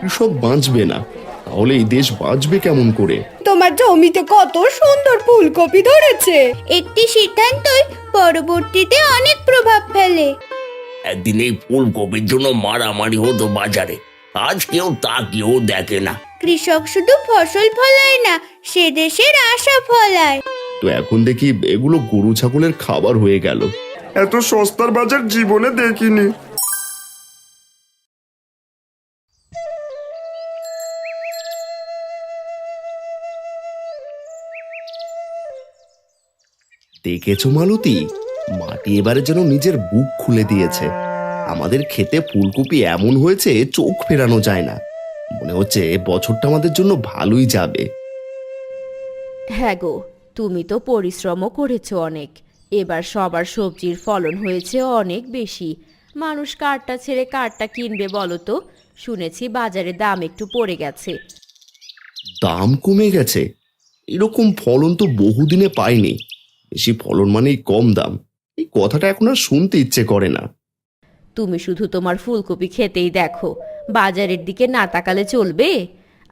কৃষক বাঁচবে না, তাহলে এই দেশ বাঁচবে কেমন করে? তোমার জমিতে কত সুন্দর ফুলকপি ধরেছে। একটি সিদ্ধান্তই পরবর্তীতে অনেক প্রভাব ফেলে। একদিন এই ফুলকপির জন্য মারামারি হতো বাজারে, আজ কেউ তাকিয়েও দেখে না। কৃষক শুধু ফসল ফলায় না, সে দেশের আশা ফলায়। তো এখন দেখি এগুলো গরু ছাগলের খাবার হয়ে গেল। এত সস্তার বাজার জীবনে দেখিনি। দেখেছো মালতী, মাটি এবারে যেন নিজের বুক খুলে দিয়েছে। আমাদের খেতে ফুলকপি এমন হয়েছে চোখ ফেরানো যায় না। মনে হচ্ছে বছরটা আমাদের জন্য ভালোই যাবে। হ্যাঁ গো, তুমি তো পরিশ্রমও করেছো অনেক। এবার সবার সবজির ফলন হয়েছে অনেক বেশি। মানুষ কারটা ছেড়ে কারটা কিনবে বলো তো? শুনেছি বাজারে দাম একটু পড়ে গেছে। দাম কমে গেছে? এরকম ফলন তো বহুদিনে পাইনি। বেশি ফলন মানেই কম দাম, এই কথাটা এখন আর শুনতে ইচ্ছে করে না। তুমি শুধু তোমার ফুলকপি খেতেই দেখো, বাজারের দিকে না তাকালে চলবে?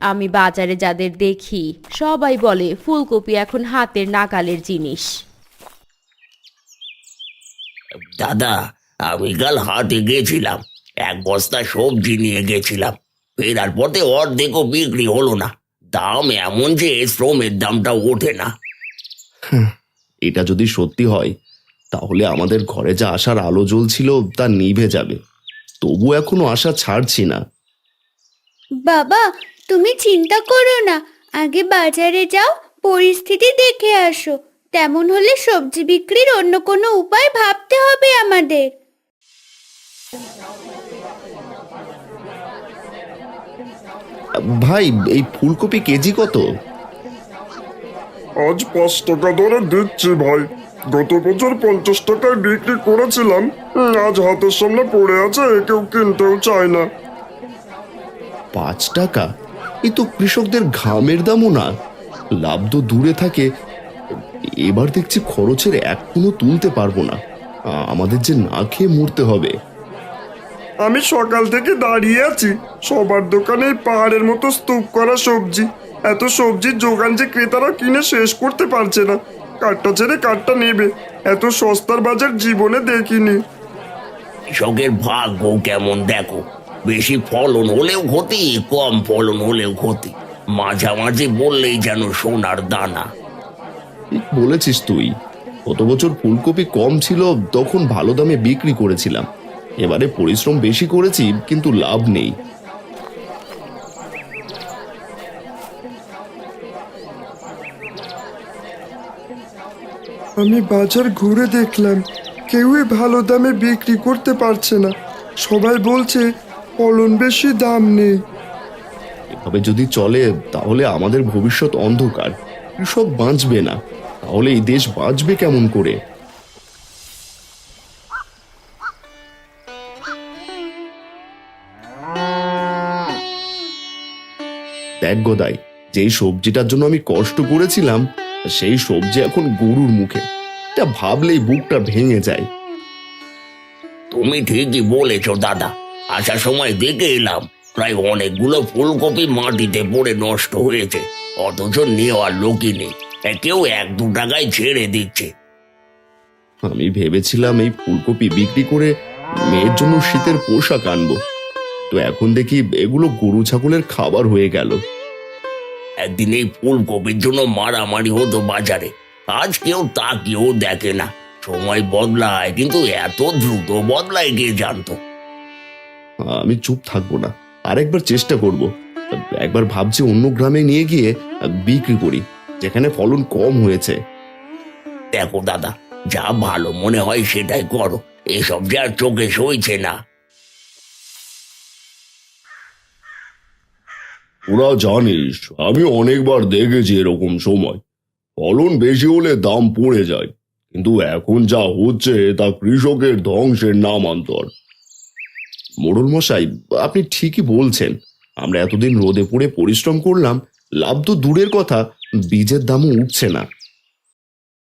আমি বাজারে যাদের দেখি সবাই বলে ফুলকপি এখন হাতের নাগালের জিনিস। দাদা, আমি কাল হাটে গেছিলাম, এক বস্তা সবজি নিয়ে গেছিলাম। ফেরার পথে অর্ধেকও বিক্রি হলো না। দাম এমন যে শ্রমের দামটা ওঠে না। এটা যদি সত্যি হয়, তাহলে আমাদের ঘরে যা আশার আলো জ্বলছিল তা নিভে যাবে। তবু এখনো আশা ছাড়ছি না। বাবা, তুমি চিন্তা করো না, আগে বাজারে যাও, পরিস্থিতি দেখে আসো। তেমন হলে সবজি বিক্রির অন্য কোনো উপায় ভাবতে হবে আমাদের। ভাই, এই ফুলকপি কেজি কত? আজ 5 টাকা দরে দিচ্ছি ভাই। গত বছর 50 টাকায় বিক্রি করেছিলাম। আজ হাতের সামনে পড়ে আছে, কেউ কিনতেও চায় না। 5 টাকা? এ তো কৃষকদের ঘামের দামও না। লাভ তো দূরে থাকে, এবার দেখছি খরচের এক কোনো তুলতে পারবো না। আমাদের যে না খেয়ে মরতে হবে। আমি সকাল থেকে দাঁড়িয়ে আছি, সবার দোকানে পাহাড়ের মতো স্তূপ করা সবজি। এত সবজির যোগান যে ক্রেতারা কিনে শেষ করতে পারছে না। কাঠটা ছেড়ে কাঠটা নেবে, এত সস্তার বাজার জীবনে দেখিনি। কৃষকের ভাগ্য কেমন দেখো, বেশি ফলন হলেও ক্ষতি, কম ফলন হলেও ক্ষতি, মাঝামাঝি বললেই যেন সোনার দানা। ঠিক বলেছিস তুই। গত বছর ফুলকপি কম ছিল, তখন ভালো দামে বিক্রি করেছিলাম। এবারে পরিশ্রম বেশি করেছি, কিন্তু লাভ নেই। আমি বাজার ঘুরে দেখলাম, কেউই ভালো দামে বিক্রি করতে পারছে না। সবাই বলছে ফলন বেশি, দাম নেই। এভাবে যদি চলে তাহলে আমাদের ভবিষ্যৎ অন্ধকার। কৃষক বাঁচবে না, তাহলে এই দেশ বাঁচবে কেমন করে? দেখ গদাই, যেই সবজিটার জন্য আমি কষ্ট করেছিলাম, সেই সবজি এখন গরুর মুখে। এটা ভাবলেই বুকটা ভেঙে যায়। তুমি ঠিকই বলেছ দাদা, আসার সময় দেখে এলাম প্রায় অনেকগুলো ফুলকপি মাটিতে পড়ে নষ্ট হয়েছে, অথচ নেওয়ার লোকই নেই। কেউ 1-2 টাকায় ছেড়ে দিচ্ছে। আমি ভেবেছিলাম এই ফুলকপি বিক্রি করে মেয়ের জন্য শীতের পোশাক আনবো, তো এখন দেখি এগুলো গরু ছাগলের খাবার হয়ে গেল। একদিন এই ফুলকপির জন্য মারামারি হতো বাজারে, আজ কেউ তাকিয়েও দেখে না। সময় বদলায়, কিন্তু এত দ্রুত বদলায় কে জানতো। আমি চুপ থাকবো না, আরেকবার চেষ্টা করব। একবার ভাবছি অন্য গ্রামে নিয়ে গিয়ে বিক্রি করি, যেখানে ফলন কম হয়েছে। দেখো দাদা, যা ভালো মনে হয় সেটাই করো, এসব যে আর চোখে সইছে না। ওরা জানিস, আমি অনেকবার দেখেছি এরকম সময়। ফলন বেশি হলে দাম পড়ে যায়, কিন্তু এখন যা হচ্ছে তা কৃষকের ধ্বংসের নামান্তর। মোড়ল মশাই, আপনি ঠিকই বলছেন। আমরা এতদিন রোদে পুড়ে পরিশ্রম করলাম, লাভ তো দূরের কথা, বীজের দামও উঠছে না।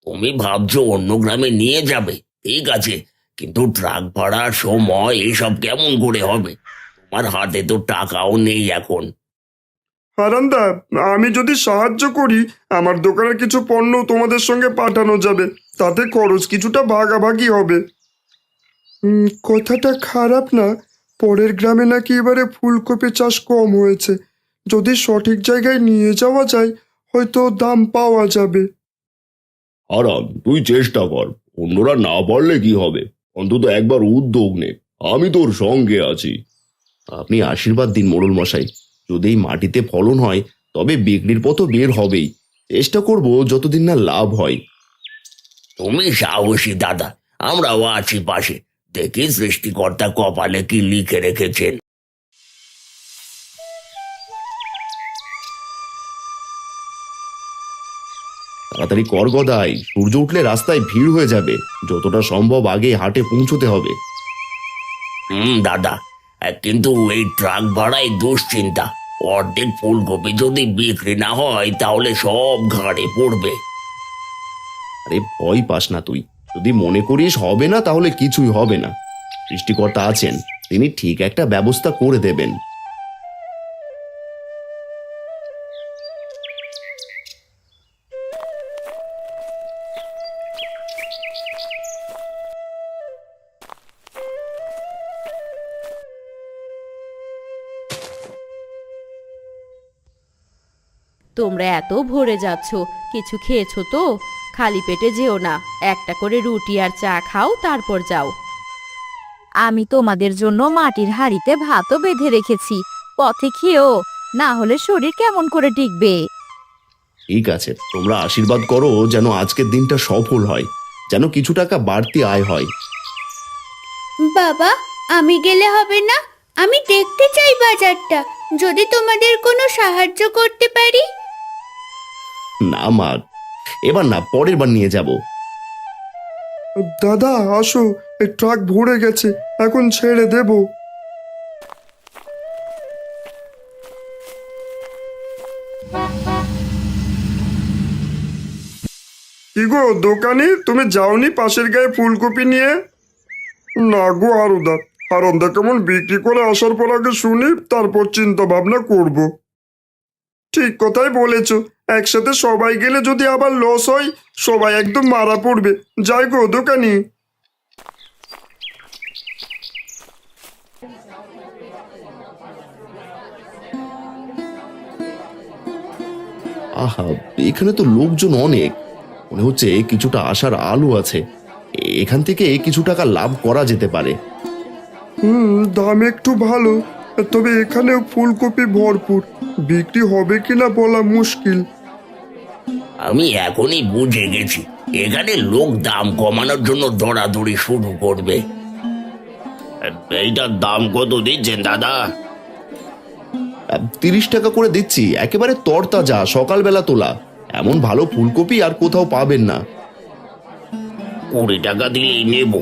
তুমি ভাবছো অন্য গ্রামে নিয়ে যাবে, ঠিক আছে, কিন্তু ট্রাক ভাড়া, সময়, এসব কেমন করে হবে? আমার হাতে তো টাকাও নেই এখন। হারান্দা, আমি যদি সাহায্য করি আমার দোকানের কিছু পণ্য তোমাদের সঙ্গে পাঠানো যাবে, তাতে খরচ কিছুটা ভাগাভাগি হবে। কথাটা খারাপ না। পরের গ্রামে নাকি এবারে ফুলকপি চাষ কম হয়েছে। যদি সঠিক জায়গায় নিয়ে যাওয়া যায় হয়তো দাম পাওয়া যাবে। আরাম, তুই চেষ্টা কর, অন্যরা না পারলে কি হবে, অন্তত একবার উদ্যোগ নে, আমি তোর সঙ্গে আছি। আপনি আশীর্বাদ দিন মোড়ল মশাই, যদি এই মাটিতে ফলন হয় তবে বিক্রির পথও বের হবেই। চেষ্টা করব যতদিন না লাভ হয়। তুমি সাহসী দাদা, আমরাও আছি পাশে। দেখি সৃষ্টিকর্তা কপালে কি লিখে রেখেছেন। তাড়াতাড়ি কর গদাই, সূর্য উঠলে রাস্তায় ভিড় হয়ে যাবে, যতটা সম্ভব আগে হাটে পৌঁছতে হবে। দাদা, কিন্তু এই ট্রাক ভাড়াই দুশ্চিন্তা। অর্ধেক ফুলকপি যদি বিক্রি না হয় তাহলে সব ঘাড়ে পড়বে। আরে ভয় পাস না তুই, যদি মনে করিস হবে না তাহলে কিছুই হবে না। সৃষ্টিকর্তা আছেন, তিনি ঠিক একটা ব্যবস্থা করে দেবেন। তোমরা এত ভরে যাচ্ছ, কিছু খেয়েছো তো? খালি পেটে যেও না, একটা করে রুটি আর চা খাও, তারপর যাও। আমি তোমাদের জন্য মাটির হাঁড়িতে ভাতও বেঁধে রেখেছি, পথে খেও, না হলে শরীর কেমন করে টিকবে। ঠিক আছে, তোমরা আশীর্বাদ করো যেন আজকের দিনটা সফল হয়, যেন কিছু টাকা বাড়তি আয় হয়। বাবা, আমি গেলে হবে না? আমি দেখতে চাই বাজারটা, যদি তোমাদের কোনো সাহায্য করতে পারি। না মা, এবার না, পরের বার নিয়ে যাব। দাদা আসো, এই ট্রাক ভরে গেছে, এখন ছেড়ে দেব। কি গো দোকানি, তুমি যাওনি পাশের গায়ে ফুলকপি নিয়ে? না গো হারুদা, হারন্দা কেমন বিক্রি করে আসার পর আগে শুনি, তারপর চিন্তা ভাবনা করব। ঠিক কথাই বলেছ, একসাথে সবাই গেলে যদি আবার লস হয় সবাই একদম মারা পড়বে। যাই গো দোকানি। আহা, এখানে তো লোকজন অনেক, মনে হচ্ছে কিছুটা আশার আলো আছে, এখান থেকে কিছু টাকা লাভ করা যেতে পারে। দাম একটু ভালো, তবে এখানে ফুলকপি ভরপুর, বিক্রি হবে কিনা বলা মুশকিল। আমি এখনই বুঝে গেছি, এখানে লোক দাম কমানোর জন্য দৌড়াদৌড়ি শুরু করবে। এইটার দাম কত দিচ্ছেন দাদা? 30 টাকা করে দিচ্ছি, একেবারে তরতাজা, সকালবেলা তোলা, এমন ভালো ফুলকপি আর কোথাও পাবেন না। 20 টাকা দিলেই নেব,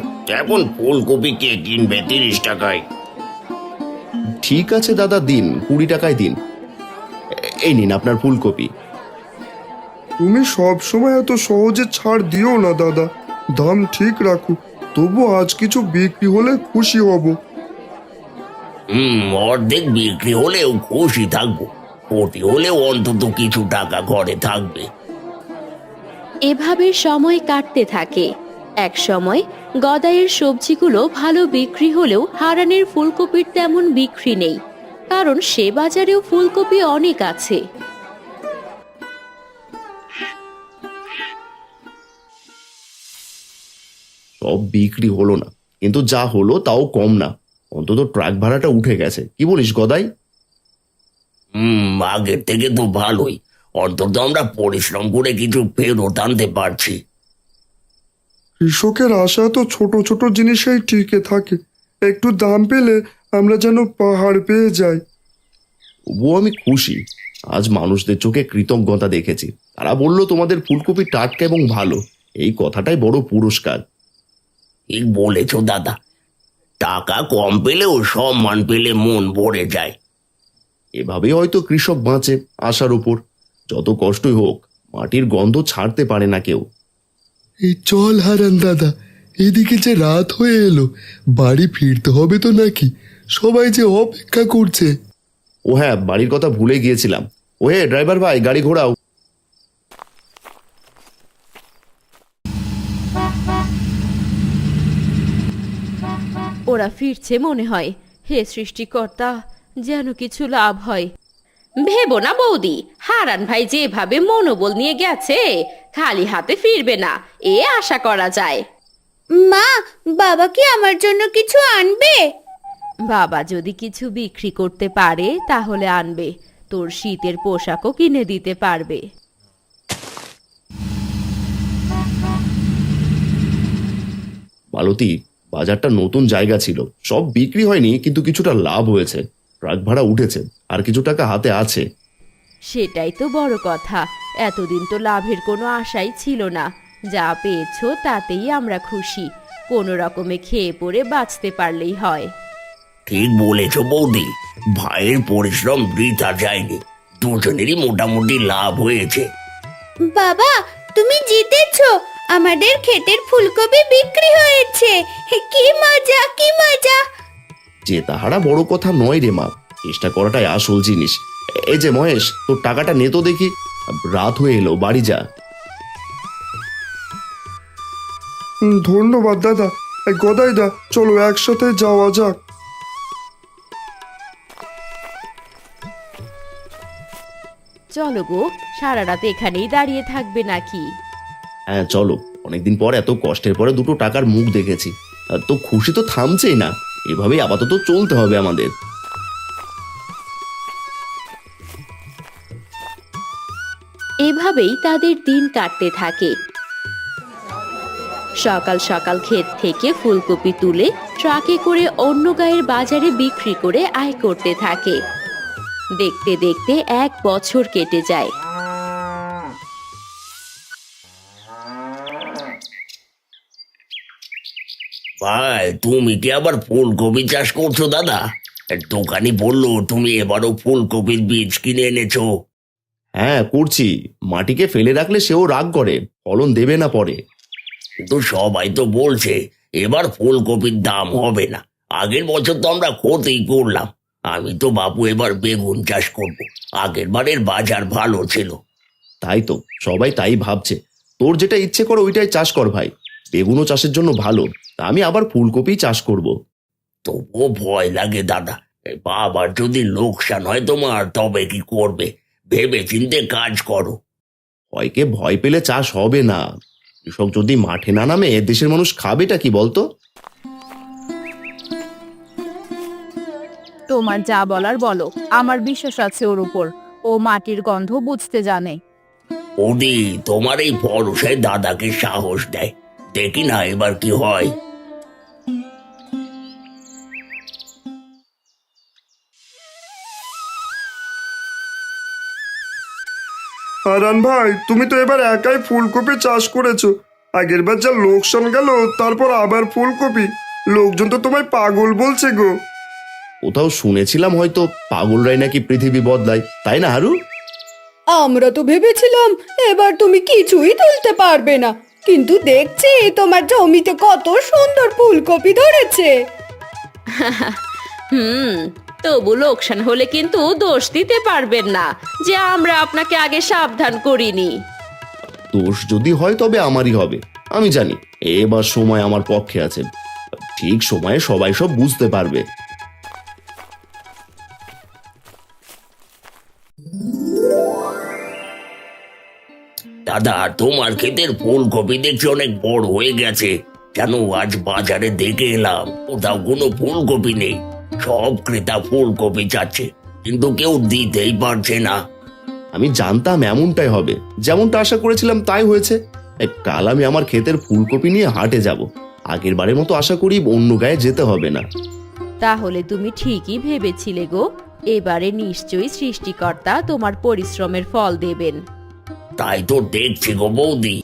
এখন ফুলকপি কে কিনবে 30 টাকায়? ঠিক আছে দাদা, দিন 20 টাকায় দিন। এই নিন আপনার ফুলকপি। তুমি সব সময় এত সহজে ছাড় দিও না দাদা, দাম ঠিক রাখো, তবু আজ কিছু বিক্রি হলে খুশি হব। অর্ধেক বিক্রি হলেও খুশি থাকবো, কোটি হলেও অন্তত কিছু টাকা ঘরে থাকবে। এভাবে সময় কাটতে থাকে। এক সময় গদাইয়ের সবজিগুলো ভালো বিক্রি হলেও হারানের ফুলকপির তেমন বিক্রি নেই, কারণ সে বাজারেও ফুলকপি অনেক আছে। সব বিক্রি হলো না, কিন্তু যা হলো তাও কম না, অন্তত ট্রাক ভাড়াটা উঠে গেছে। কি বলিস গদাই? আগের থেকে তো ভালোই, অন্তত আমরা পরিশ্রম করে কিছু ফেরত আনতে পারছি। কৃষকের আশা তো ছোট ছোট জিনিসেই টিকে থাকে, একটু দাম পেলে আমরা যেন পাহাড় পেয়ে যাই। তবুও আমি খুশি, আজ মানুষদের চোখে কৃতজ্ঞতা দেখেছি, তারা বলল তোমাদের ফুলকপি টাটকা এবং ভালো, এই কথাটাই বড় পুরস্কার। ঠিক বলেছ দাদা, টাকা কম পেলেও সম্মান পেলে মন ভরে যায়। এভাবেই হয়তো কৃষক বাঁচে আশার উপর, যত কষ্টই হোক মাটির গন্ধ ছাড়তে পারে না কেউ। এই চল হারান দাদা, এদিকে যে রাত হয়ে এলো, বাড়ি ফিরতে হবে তো নাকি? সবাই যে অপেক্ষা করছে। ও হ্যাঁ, বাড়ির কথা ভুলে গিয়েছিলাম। ওহে ড্রাইভার ভাই, গাড়ি ঘোরাও। ওরা ফিরছে মনে হয়। হে সৃষ্টিকর্তা, যেন কিছু লাভ হয়। ভেবো না বৌদি, হারান ভাই যেভাবে মনোবল নিয়ে গেছে, খালি হাতে ফিরবে না এ আশা করা যায়। মা, বাবা কি আমার জন্য কিছু আনবে? বাবা যদি কিছু বিক্রি করতে পারে তাহলে আনবে, তোর শীতের পোশাকও কিনে দিতে পারবে। মালতী, বাজারটা নতুন জায়গা ছিল, সব বিক্রি হয়নি, কিন্তু কিছুটা লাভ হয়েছে। ট্রাক ভাড়া উঠেছে, আর কিছু টাকা হাতে আছে। সেটাই তো বড় কথা। এতদিন তো লাভের কোনো আশাই ছিল না। যা পেয়েছো তাতেই আমরা খুশি। কোনো রকমে খেয়ে পড়ে বাঁচতে পারলেই হয়। ঠিক বলেছ বৌদি, ভাইয়ের পরিশ্রম বৃথা যায়নি, দুজনেরই মোটামুটি লাভ হয়েছে। বাবা, তুমি জিতেছো, আমাদের ক্ষেতের ফুলকপি বিক্রি হয়েছে। কি মজা, কি মজা! যে তাহারা বড় কথা নয় রে মা, চেষ্টা করাটাই আসল জিনিস। এই যে মহেশ, তোর টাকাটা নে তো দেখি। রাত হয়ে এলো, বাড়ি যা। ধন্যবাদ দাদা। গদাইদা, চলো একসাথে যাওয়া যাক। চলো গো, সারা রাত এখানেই দাঁড়িয়ে থাকবে নাকি? হ্যাঁ চলো, অনেকদিন পর এত কষ্টের পরে দুটো টাকার মুখ দেখেছি। তো খুশি তো থামছেই না, এভাবেই আপাতত চলতে হবে আমাদের। এভাবেই তাদের দিন কাটতে থাকে। সকাল সকাল ক্ষেত থেকে ফুলকপি তুলে ট্রাকে করে অন্য গায়ের বাজারে বিক্রি করে আয় করতে থাকে। দেখতে দেখতে 1 বছর কেটে যায়। ভাই, তুমি কি আবার ফুলকপি চাষ করছো দাদা? দোকানি বললো তুমি এবারও ফুলকপির বীজ কিনে এনেছো। হ্যাঁ করছি, মাটিকে ফেলে রাখলে সেও রাগ করে, ফলন দেবে না পরে। কিন্তু সবাই তো বলছে এবার ফুলকপির দাম হবে না। আগের বছর তো আমরা ক্ষতি করলাম। আমি তো বাপু এবার বেগুন চাষ করব, আগের বারের বাজার ভালো ছিল। তাই তো সবাই তাই ভাবছে। তোর যেটা ইচ্ছে করো ওইটাই চাষ কর ভাই, বেগুনও চাষের জন্য ভালো। তা আমি আবার ফুলকপি চাষ করব। তবুও ভয় লাগে দাদা, বাবার যদি লোকসান হয় তোমার, তবে কি করবে? ভেবে চিন্তে কাজ করো। ভয়কে ভয় পেলে চাষ হবে না। কৃষক যদি মাঠে না নামে দেশের মানুষ খাবেটা কি বলতো? তোমার যা বলার বলো, আমার বিশ্বাস আছে ওর উপর। ও মাটির গন্ধ বুঝতে জানে। ওদি, তোমার এই ভরসায় দাদাকে সাহস দেয়। দেখি না এবার কি হয়। হারান ভাই, তুমি তো এবার একাই ফুলকপি চাষ করেছো। আগের বার যা লোকসান গেল, তারপর আবার ফুলকপি। লোকজন তো তোমায় পাগল বলছে গো। কোথাও শুনেছিলাম হয়তো পাগলরাই নাকি পৃথিবী বদলায়, তাই না হারু? আমরা তো ভেবেছিলাম এবার তুমি কিছুই তুলতে পারবে না, কিন্তু দেখছি তোমার জমিতে কত সুন্দর ফুলকপি ধরেছে। তবু লোকসান হলে কিন্তু দোষ দিতে পারবেন না যে আমরা আপনাকে আগে সাবধান করিনি। দোষ যদি হয় তবে আমারই হবে। আমি জানি এবার সময় আমার পক্ষে আছে, ঠিক সময়ে সবাই সব বুঝতে পারবে। দাদা, তোমার ক্ষেতের ফুলকপি দেখছি অনেক বড় হয়ে গেছে। কেন আজ বাজারে দেখে এলাম, কোথাও কোনো ফুলকপি নেই। সব ক্রেতা ফুলকপি চাচ্ছে, কিন্তু কেউ দিতেই পারছে না। আমি জানতাম এমনটাই হবে, যেমনটা আশা করেছিলাম তাই হয়েছে। কাল আমি আমার ক্ষেতের ফুলকপি নিয়ে হাটে যাব। আগের বারের মতো আশা করি অন্য গায়ে যেতে হবে না। তাহলে তুমি ঠিকই ভেবেছিলে গো, এবারে নিশ্চয়ই সৃষ্টিকর্তা তোমার পরিশ্রমের ফল দেবেন। তাই তো দেখছি গো বৌদি।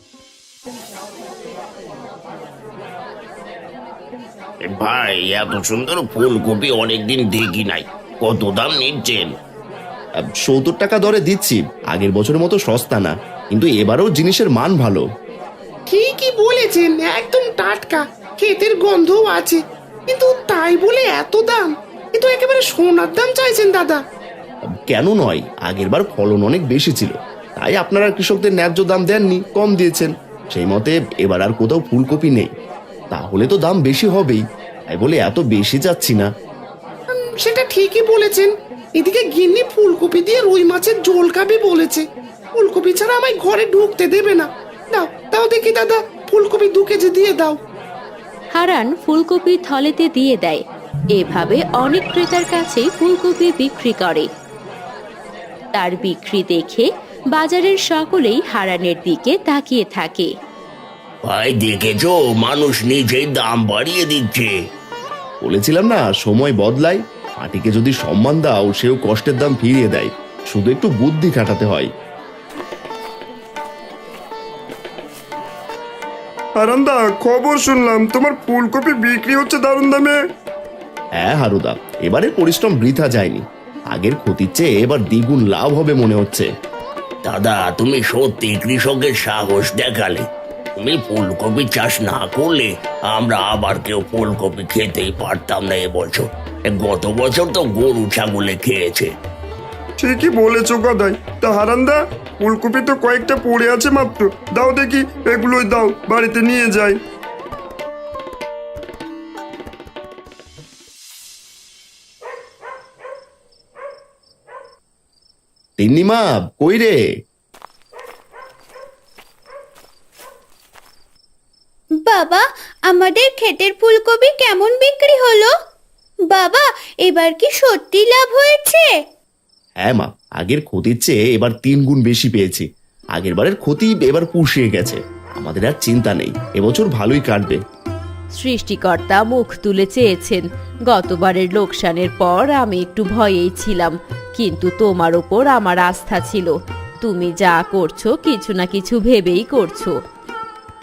ভাই, এত সুন্দর ফুলকপি অনেকদিন দেখি নাই। কত দাম নিচ্ছেন? 70 টাকা দরে দিচ্ছি। আগের বছরের মতো সস্তা না, কিন্তু এবারেও জিনিসের মান ভালো। ঠিকই বলেছেন, একদম টাটকা, ক্ষেতের গন্ধও আছে, কিন্তু তাই বলে এত দাম? এ তো একেবারে সোনার দাম চাইছেন দাদা। কেন নয়, আগেরবার ফলন অনেক বেশি ছিল, তাই আপনারা কৃষকদের ন্যায্য দাম দেননি, কম দিয়েছেন। সেই মতে এবার আর কোথাও ফুলকপি নেই, তাহলে তো দাম বেশি হবেই, তাই বলে এত বেশি যাচ্ছি না। সেটা ঠিকই বলেছেন। এদিকে গিন্নি ফুলকপি দিয়ে রুই মাছের ঝোল খাবে বলেছে। ফুলকপি ছাড়া আমায় ঘরে ঢুকতে দেবে না। দাও দাও দেখি দাদা, ফুলকপি 2 কেজি দিয়ে দাও। হারান ফুলকপি থলেতে দিয়ে দেয়। এভাবে অনেক ক্রেতার কাছেই ফুলকপি বিক্রি করে। তার বিক্রি দেখে বাজারের সকলেই হারানের দিকে তাকিয়ে থাকে। ভাই দেখেছো, মানুষ নিজেই দাম বাড়িয়ে দিচ্ছে। বলেছিলাম না, সময় বদলায়। মাটিকে যদি সম্মান দাও, সেও কষ্টের দাম ফিরিয়ে দেয়, শুধু একটু বুদ্ধি খাটাতে হয়। হারান্দা, খবর শুনলাম তোমার ফুলকপি বিক্রি হচ্ছে দারুণ দামে। হ্যাঁ হারুদা, এবারে পরিশ্রম বৃথা যায়নি। আগের ক্ষতির চেয়ে এবার দ্বিগুণ লাভ হবে মনে হচ্ছে। দাদা, তুমি সত্যি কৃষকের সাহস দেখালে। তুমি ফুলকপি চাষ না করলে আমরা আবার কেউ ফুলকপি খেতেই পারতাম না এবছর। গত বছর তো গরু ছাগলে খেয়েছে। ঠিকই বলেছো গদাই। তা হারান্দা, ফুলকপি তো কয়েকটা পড়ে আছে মাত্র, দাও দেখি, এগুলোই দাও, বাড়িতে নিয়ে যাই। তিন্নিমা, কই রে? বাবা, আমাদের ক্ষেতের ফুলকপি কেমন বিক্রি হলো? বাবা, এবার কি সত্যি লাভ হয়েছে? হ্যাঁ মা, আগের ক্ষতির চেয়ে এবার 3 গুণ বেশি পেয়েছি। আগের বারের ক্ষতি এবার পুষিয়ে গেছে, আমাদের আর চিন্তা নেই, এবছর ভালোই কাটবে। সৃষ্টিকর্তা মুখ তুলে চেয়েছেন। গতবারের লোকসানের পর আমি একটু ভয়েই ছিলাম, কিন্তু তোমার ওপর আমার আস্থা ছিল। তুমি যা করছো কিছু না কিছু ভেবেই করছো।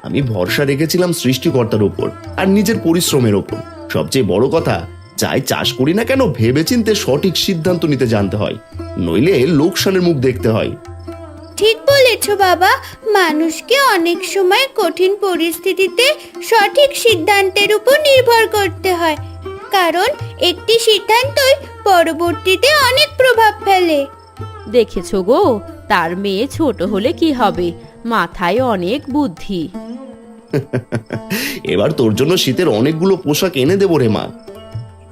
আমি ভরসা রেখেছিলাম সৃষ্টিকর্তার উপর আর নিজের পরিশ্রমের উপর। সবচেয়ে বড় কথা, যাই চাষ করি না কেন ভেবেচিন্তে সঠিক সিদ্ধান্ত নিতে জানতে হয়, নইলে লোকসানের মুখ দেখতে হয়। ঠিক বলেছো বাবা, মানুষকে অনেক সময় কঠিন পরিস্থিতিতে সঠিক সিদ্ধান্তের উপর নির্ভর করতে হয়, কারণ একটি সিদ্ধান্তই পরবর্তীতে অনেক প্রভাব ফেলে। দেখেছো গো, তার মেয়ে ছোট হলে কি হবে, মাথায় অনেক বুদ্ধি। এবার তোর জন্য শীতের অনেকগুলো পোশাক এনে দেবো রে মা।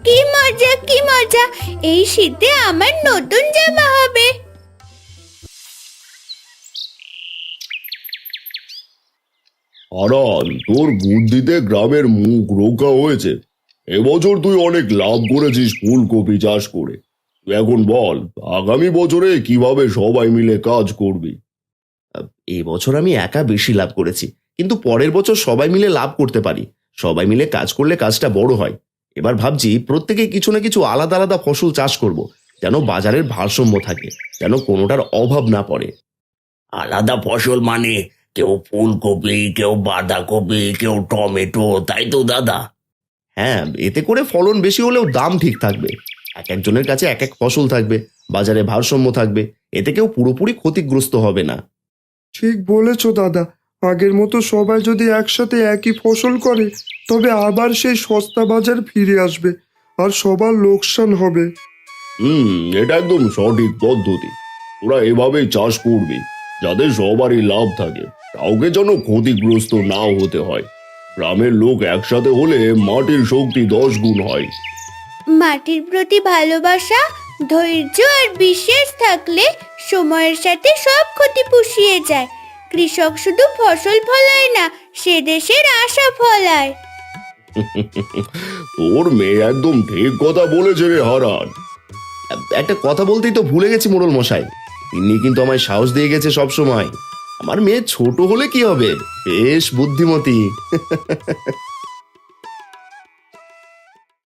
কি মজা, কি মজা! এই শীতে আমার নতুন জামা হবে। হারান, তোর বুদ্ধিতে গ্রামের মুখ রক্ষা হয়েছে। এবছর তুই অনেক লাভ করেছিস ফুলকপি চাষ করে। তুই এখন বল, আগামী বছরে কিভাবে সবাই মিলে কাজ করবি? এবছর আমি একা বেশি লাভ করেছি, কিন্তু পরের বছর সবাই মিলে লাভ করতে পারি। সবাই মিলে কাজ করলে কাজটা বড় হয়। এবার ভাবছি প্রত্যেকে কিছু না কিছু আলাদা আলাদা ফসল চাষ করব, যেন বাজারের ভারসাম্য থাকে, যেন কোনোটার অভাব না পড়ে। আলাদা ফসল মানে কেউ ফুলকপি, কেউ বাঁধাকপি, কেউ টমেটো, তাই তো দাদা? হ্যাঁ, এতে করে ফলন বেশি হলেও দাম ঠিক থাকবে। এক একজনের কাছে এক এক ফসল থাকবে, বাজারে ভারসাম্য থাকবে, এতে কেউ পুরোপুরি ক্ষতিগ্রস্ত হবে না। ঠিক বলেছো দাদা। আগের মতো সবাই যদি একসাথে একই ফসল করে, তবে আবার সেই সস্তা বাজার ফিরে আসবে আর সবার লোকসান হবে। এটা একদম সঠিক পদ্ধতি। তোরা এভাবেই চাষ করবি, যাতে সবারই লাভ থাকে, কাউকে যেন ক্ষতিগ্রস্ত নাও হতে হয়। গ্রামের লোক একসাথে হলে মাটির শক্তি 10 গুণ হয়। মাটির প্রতি ভালোবাসা, ধৈর্য আর বিশ্বাস থাকলে সময়ের সাথে সব ক্ষতি পুষিয়ে যায়। কৃষক শুধু ফসল ফলায় না, সে দেশের আশা ফলায়। তোর মেয়ে একদম ঠিক কথা বলেছে রে হারান। একটা কথা বলতেই তো ভুলে গেছি মোড়ল মশাই, তিনি কিন্তু আমায় সাহস দিয়ে গেছে সব সময়। আমার মেয়ে ছোট হলে কি হবে, বেশ বুদ্ধিমতী।